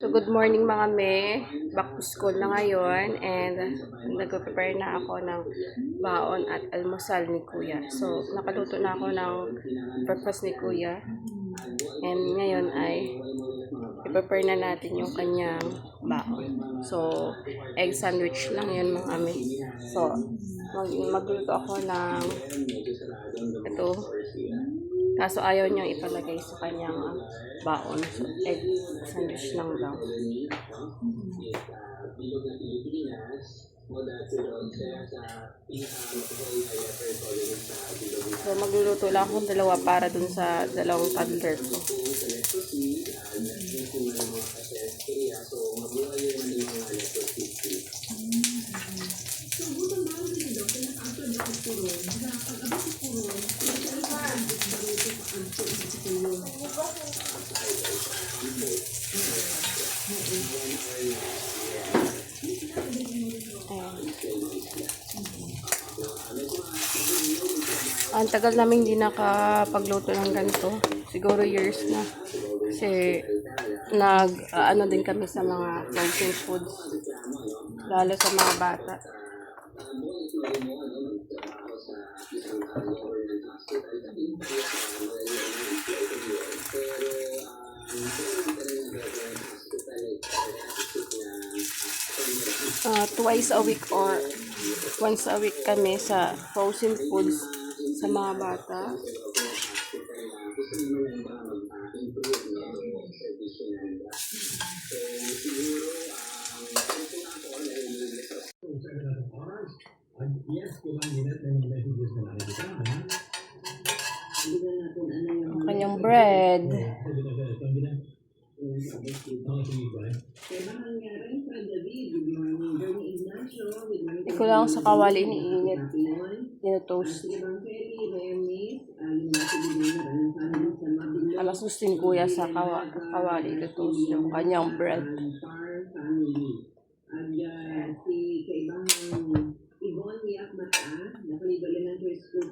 So, good morning mga me. Back to school na ngayon and nag-prepare na ako ng baon at almusal ni Kuya. So, nakaluto na ako ng breakfast ni Kuya. And ngayon ay i-prepare na natin yung kanyang baon. So, egg sandwich lang yun mga me. So, magluto ako ng ito. Kaso ayaw niyang ipalagay sa kanyang baon. So, egg sandwich lang daw. So, magluluto lang ako dalawa para dun sa dalawang toddler ko. Ang tagal namin hindi nakapagluto ng ganito. Siguro years na. Kasi ano din kami sa mga frozen foods. Lalo sa mga bata. Twice a week or once a week kami sa frozen foods sa mga bata. Ang kanyang bread. Hindi ko lang sa kawali iniinit. Dino-toast. Alas gusto ni Kuya sa kawali ito-toast yung kanyang bread.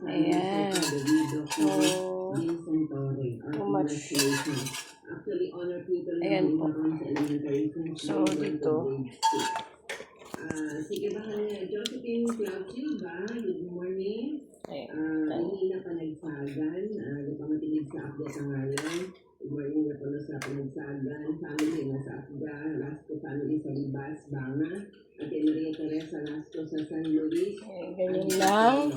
Ayan. So much. Ayan po. So, dito. Sige ba kanya, Josephine Claudia, good morning. Hindi na panagsagan, napamatinig sa update ang ngayon. Good morning na pala sa panagsagan, family na sa Afga, Lasco family sa Libas, Banga, at Maria Teresa Lasco sa San Luis. Ganyan lang.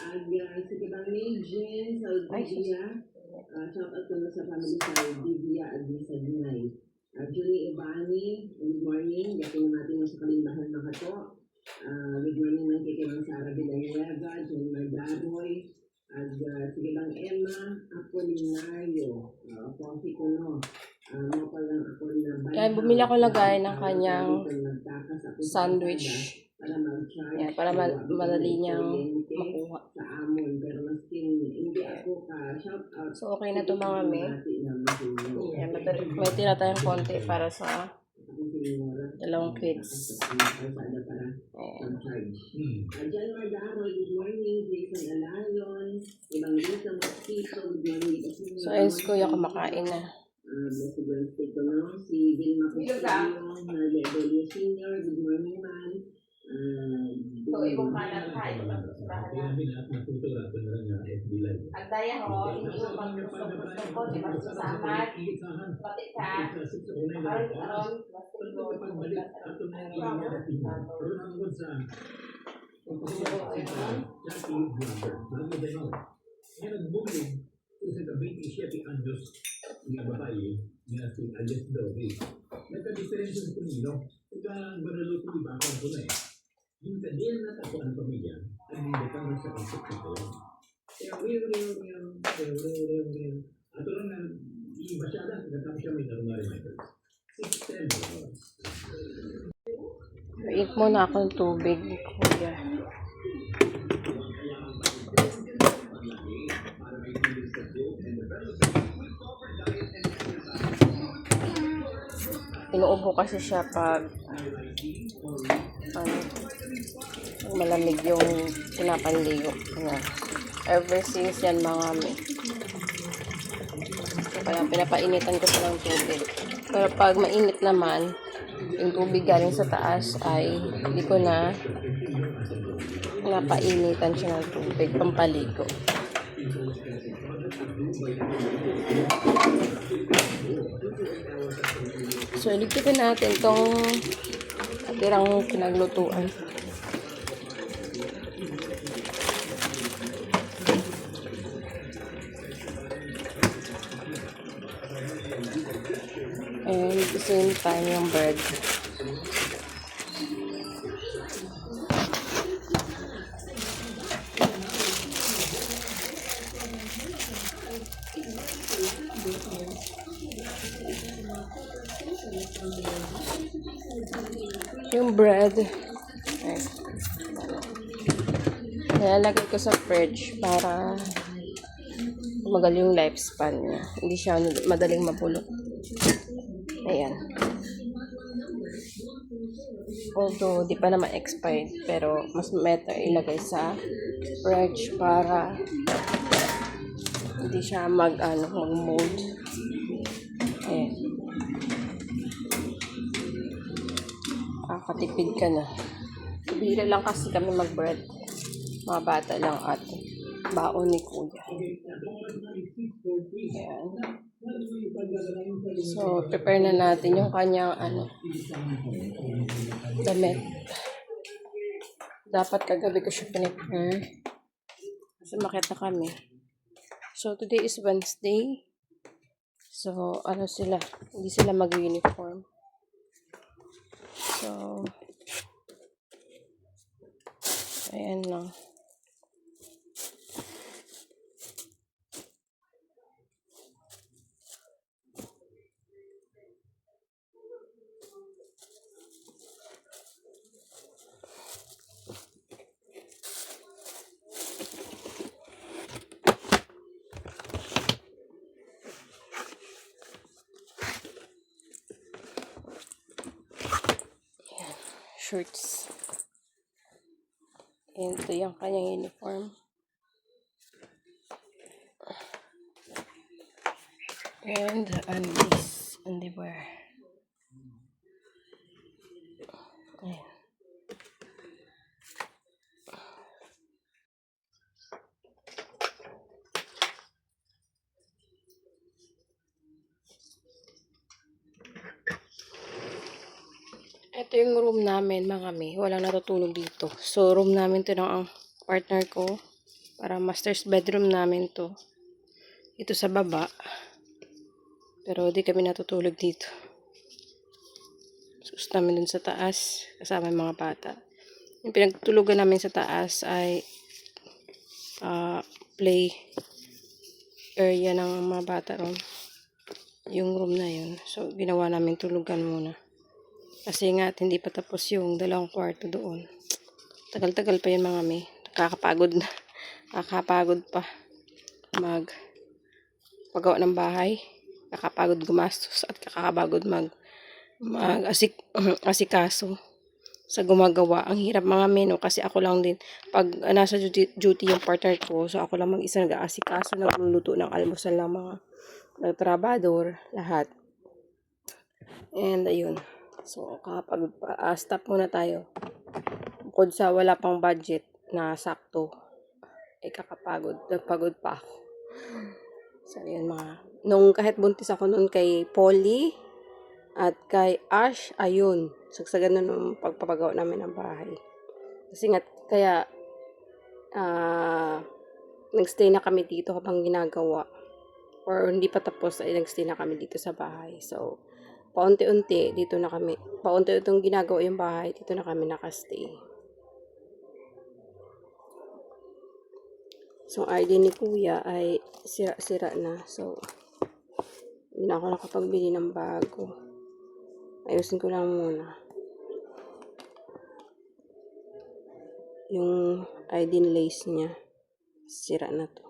At sige ba ni Jen sa Albidia, shout out ko na sa family sa Albidia at sa Dinay. Julie Ibani, good morning. Gating natin sa kalimbahan mga to. Good morning ng kikimang Sara Villanueva, John Mardaroy, at sige lang Emma Apolinario, coffee ko no. Mo pa lang ako na Yan, bumili ako lagay ng kanyang sandwich. Yan, para madali niyang makuha. So, okay na ito mga me. Yan, may tira tayong konti para sa dalawang kids. So, ayos ko yung kumakain na. Si Vilma Custodio, Ledolia Senior, good morning man. So, ibang kanan ka, ito lang gusto ang daya ho, hindi mo pag-gusto ko, di ba susamat, pati ka, aron, sa 27 anos nga babae nga si Alice Dovi. Nagka-diferensya sa Pumilo. Nagka-banaluto iba ako na eh. Yung kanil na tako ang pamilya, ang hindi ka sa isip nito. Kaya ato lang na iba siya lang, nagkatapos siya may tarong nga reminders. 6-10 hours. Eat muna ako ng tubig. Kuya. Inuubo kasi siya pag malamig yung pinapanligo. Ayan. Ever since yan mga kaya pinapainitan ko siya ng tubig. Pero pag mainit naman, yung tubig galing sa taas ay hindi ko na napainitan siya ng tubig pampaligo. So, iligpipin natin tong natirang pinaglutuan. And at the same time, yung bread. Yung bread, ay, nilalagay ko sa fridge para tumagal yung lifespan niya. Hindi siya madaling mapulot. Ayan. Although, di pa naman expired, pero mas better ilagay sa fridge para hindi siya mag-mold. Ayan. Kakatipid ka na. Bihira lang kasi kami mag-bread. Mga bata lang at baon ni Kuya. Ayan. So, prepare na natin yung kanyang damit. Dapat kagabi ko siya pinipare. Kasi makita kami. So, today is Wednesday. So, sila? Hindi sila mag-uniform. So, ayan lang. Shirts. And ito yung kanyang uniform. And this underwear. Ayan. Ito yung room namin, mga mi. Walang natutulog dito. So, room namin to ng partner ko. Para master's bedroom namin to. Ito sa baba. Pero di kami natutulog dito. Sus namin dun sa taas. Kasama yung mga bata. Yung pinagtulugan namin sa taas ay play area ng mga bata room. Yung room na yun. So, ginawa namin tulugan muna. Kasi nga, hindi pa tapos yung 2 kwarto doon. Tagal-tagal pa yun, mga mi. Kakapagod na. Kakapagod pa. Paggawa ng bahay. Kakapagod gumastos. At kakapagod asikaso sa gumagawa. Ang hirap, mga mi, no? Kasi ako lang din. Pag nasa duty yung partner ko, so ako lang mag-isa nag-aasikaso, nagluluto ng almusal ng mga nagtrabador, lahat. And, ayun. So, kapag stop muna tayo. Bukod sa wala pang budget na sakto, ay kakapagod. Nagpagod pa ako. So, yun mga. Nung kahit buntis ako noon kay Polly at kay Ash, ayun. Sagsagan na nung pagpapagawa namin ng bahay. Kasi nga, kaya nagstay na kami dito habang ginagawa. Or hindi pa tapos ay nagstay na kami dito sa bahay. So, paunti-unti, dito na kami. Paunti-untong ginagawa yung bahay, dito na kami nakastay. So, ID ni Kuya ay sira-sira na. So, hindi na ako nakapagbili ng bago. Ayusin ko lang muna. Yung ID lace niya, sira na to.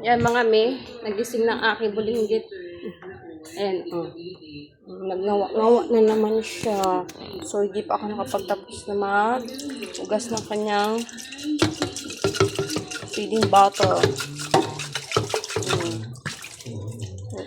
Yan, mga me, nagising ng aking bulinggit. Ayan, nagnawa na naman siya. So, hindi pa ako nakapagtapos na mag-ugas ng kanyang feeding bottle.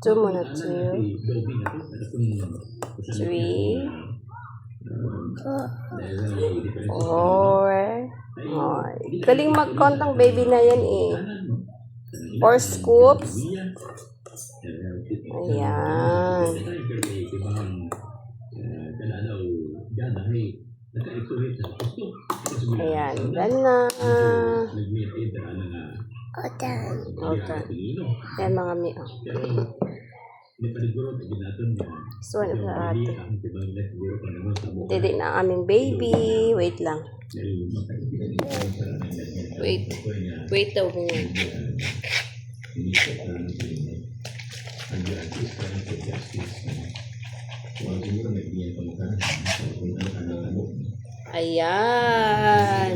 Two muna, two. Three. Four. Ay, galing mag-count ang baby na yan eh. 4 scoops. Ayan. Ayan, done na. Okay. Ayan mga mi. So, ano sa ate? Dede na ang aming baby. Wait lang. Wait daw mo. Ayan.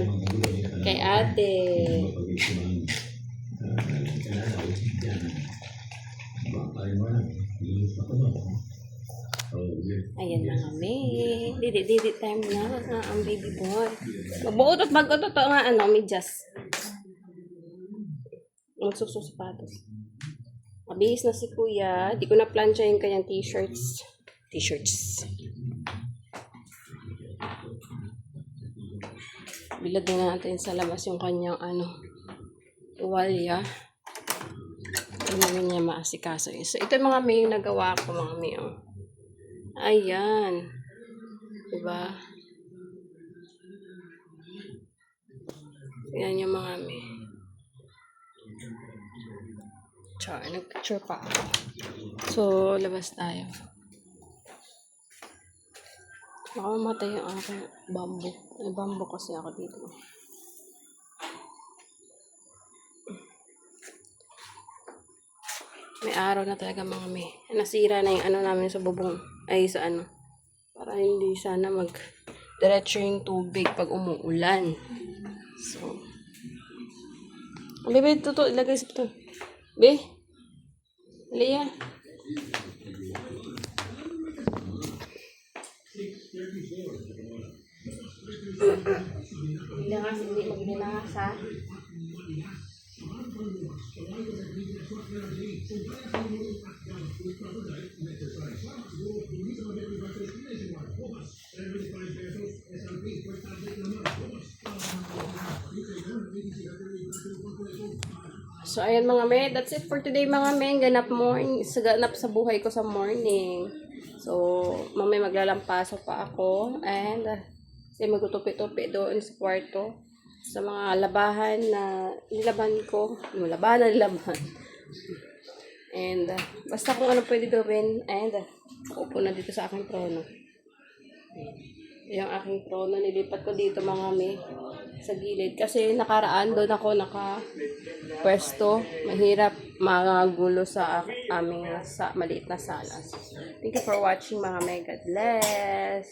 Kay ate. Ayan na kami. Didi time na ang baby boy. Mabuot at bagot to nga ano, medyas. Magsusok sapatos. Mabihis na si kuya. Di ko na plancha yung kanyang t-shirts. t-shirts. Bilad na natin sa labas yung kanyang tuwalya. Hindi naman niya maasikaso. So, ito yung mga may nagawa ko, mga may. Ayan. Diba? Yan yung mga may. Char, nag-picture pa ako. So, labas tayo. Nakamatay yung aking bamboo. May bamboo kasi ako dito. May araw na talaga mga may. Nasira na yung namin sa bubong. Ay, sa para hindi sana diretso yung tubig pag umuulan. So, bebe, ito ilagay sa ito. Be, Leah. Bilangas, hindi magbilangas ha. So, ayan mga me, that's it for today mga me. Ganap sa buhay ko sa morning. So, mamaya maglalampaso pa ako. And, kasi magtutupi-tupi doon sa kwarto. Sa mga labahan na nilaban ko. Yung labahan. And, basta kung ano pwede gawin. And, upo na dito sa aking trono. Yung aking trono, nilipat ko dito mga me. Sa gilid. Kasi nakaraan doon ako pwesto. Mahirap magulo sa aming maliit na sala. Thank you for watching mga me. God bless.